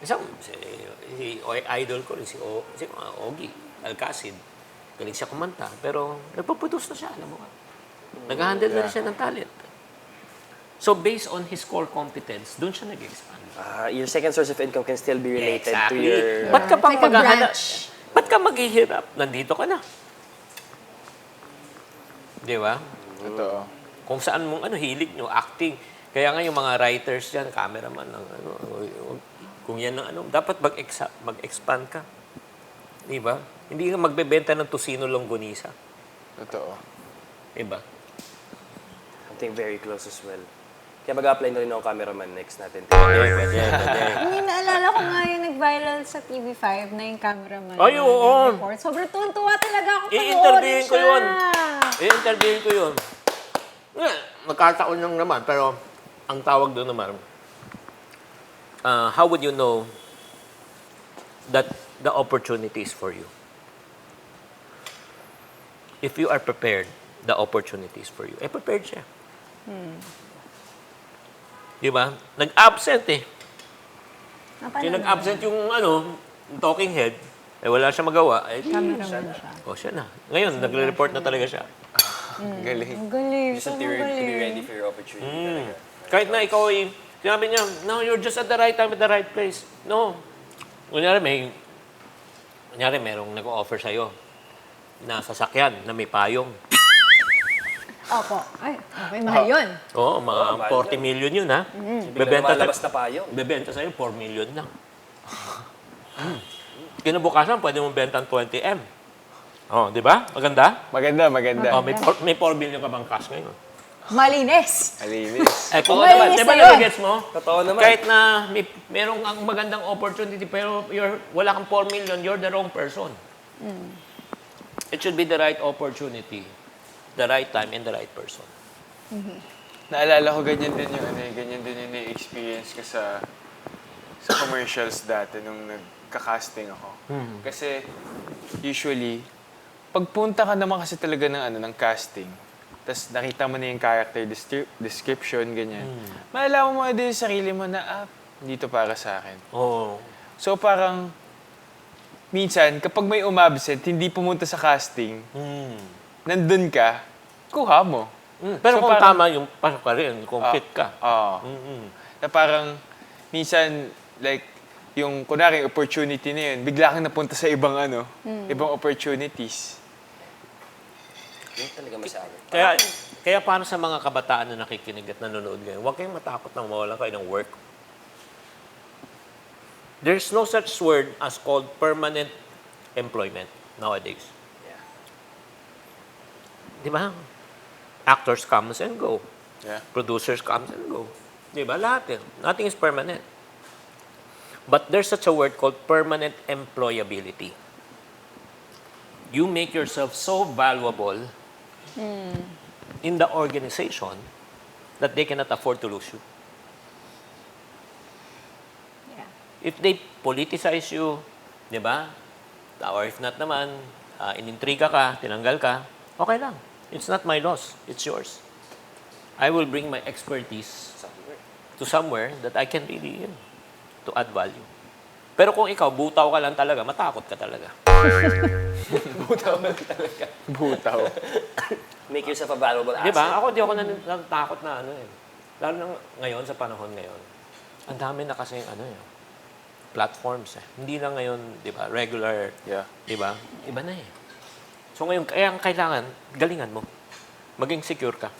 Isang, si idol ko rin, si Ogie Alcacid. Galing siya kumanta, pero nagpaproduce na siya, alam mo ka. Nag-handle na rin siya ng talent. So, based on his core competence, doon siya nag-expand. Your second source of income can still be related to Exactly. your... Ba't ka pang Like a maghahanap? branch. Ba't ka maghihirap? Nandito ka na. Di ba? Totoo. Kung saan mong hilig nyo, acting. Kaya nga yung mga writers dyan, cameraman, kung yan ang dapat mag-expand ka. Di ba? Hindi ka magbebenta ng Tosino Longganisa. Totoo. Di ba? Something very close as well. Kaya mag-apply na rin ako cameraman next natin. Pwede. Hindi, naalala ko nga yung nag-viral sa TV5 na yung cameraman. Ay, oo. Report. Sobrang tuwan-tuwa talaga ako I-interviewin ko siya. yun. I-interviewin ko yun. Nagkataon lang naman, pero ang tawag doon naman, how would you know that the opportunity is for you? If you are prepared, the opportunity is for you. Prepared siya. Di ba? Nag-absent Kaya nag-absent yung talking head, wala siya magawa. Cameraman siya. Siya na. Ngayon, nagre-report na talaga siya. Galing. Ang galing. Just to Sobrang be galing. ready for your opportunity talaga. Kahit na ikaw ay, sinabi niya, no, you're just at the right time at the right place. No. Kunyari, merong nag-offer sa'yo na sasakyan na may payong. Opo. Ay, okay, mahal yun. Oo, mga mahal 40 million yun, ha? Biglang malabas na payong. Bebenta sa'yo, 4 million lang. Kinabukasan, pwede mong benta ng 20M. Di ba? Maganda? Maganda. May 4 million ka bang cash ngayon? Malinis. Alinis. Kung Malinis di ba na yun. nagigets mo? Totoo naman. Kahit na merong ang magandang opportunity, pero wala kang 4 million, you're the wrong person. It should be the right opportunity, the right time, and the right person. Naalala ko ganyan din yung na-experience ko sa commercials dati nung nagka-casting ako. Kasi usually, pagpunta ka naman kasi talaga ng casting, tapos nakita mo na yung character description, ganyan. Malalaman mo na din sa sarili mo na, dito para sa akin. Oo. So parang, minsan, kapag may umabsent, hindi pumunta sa casting, nandun ka, kuha mo. Pero So, kung parang- tama yung pasok ka rin, kung fit ka. Na parang, minsan, like, yung, kunwari, opportunity na yun, bigla kang napunta sa ibang ibang opportunities. Yun talaga masabi. Kaya para sa mga kabataan na nakikinig at nanonood ngayon, huwag kayong matakot na mawalan kayo ng work. There's no such word as called permanent employment nowadays. Yeah. Di ba? Actors comes and go. Yeah. Producers comes and go. Di ba? Lahat. Nothing is permanent. But there's such a word called permanent employability. You make yourself so valuable in the organization that they cannot afford to lose you. Yeah. If they politicize you, di ba? Or if not naman, inintriga ka, tinanggal ka, okay lang. It's not my loss. It's yours. I will bring my expertise to somewhere that I can really to add value. Pero kung ikaw, butaw ka lang talaga, matakot ka talaga. Butaw. Make yourself a valuable asset. Di ba? Ako, di ako natatakot na Lalo na ngayon, sa panahon ngayon, ang dami na kasi platforms Hindi na ngayon, di ba, regular, Yeah. di ba? Iba na So ngayon, kaya ang kailangan, galingan mo. Maging secure ka.